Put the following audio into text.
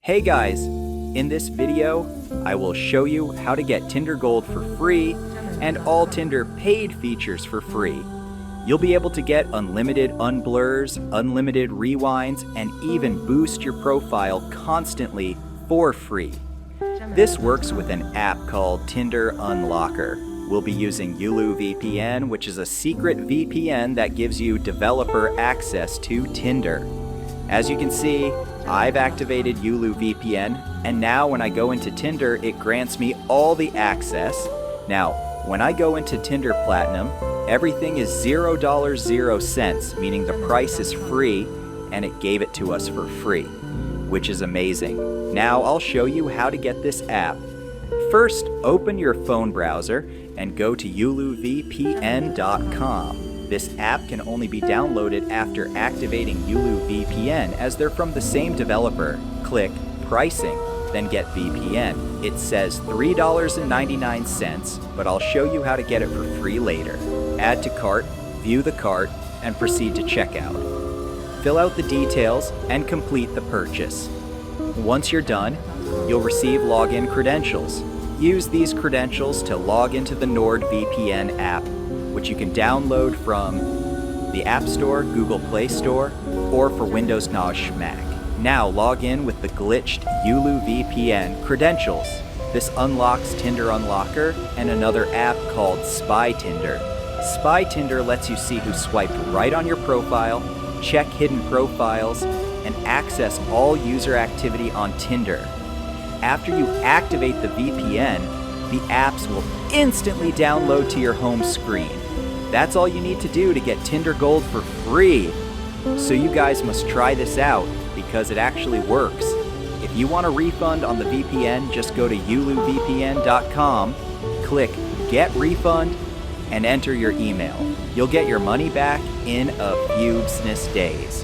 Hey guys, in this video, I will show you how to get Tinder Gold for free and all Tinder paid features for free. You'll be able to get unlimited unblurs, unlimited rewinds, and even boost your profile constantly for free. This works with an app called Tinder Unlocker. We'll be using Yulu VPN, which is a secret VPN that gives you developer access to Tinder. As you can see, I've activated Yulu VPN, and now when I go into Tinder, it grants me all the access. Now, when I go into Tinder Platinum, everything is $0, 0 cents, meaning the price is free, and it gave it to us for free, which is amazing. Now I'll show you how to get this app. First, open your phone browser and go to yuluvpn.com. This app can only be downloaded after activating Yulu VPN, as they're from the same developer. Click Pricing, then Get VPN. It says $3.99, but I'll show you how to get it for free later. Add to cart, view the cart, and proceed to checkout. Fill out the details and complete the purchase. Once you're done, you'll receive login credentials. Use these credentials to log into the NordVPN app, which you can download from the App Store, Google Play Store, or for Windows NOS Mac. Now log in with the glitched Yulu VPN credentials. This unlocks Tinder Unlocker and another app called Spy Tinder. Spy Tinder lets you see who swiped right on your profile, check hidden profiles, and access all user activity on Tinder. After you activate the VPN, the apps will instantly download to your home screen. That's all you need to do to get Tinder Gold for free. So you guys must try this out because it actually works. If you want a refund on the VPN, just go to yuluvpn.com, click Get Refund, and enter your email. You'll get your money back in a few business days.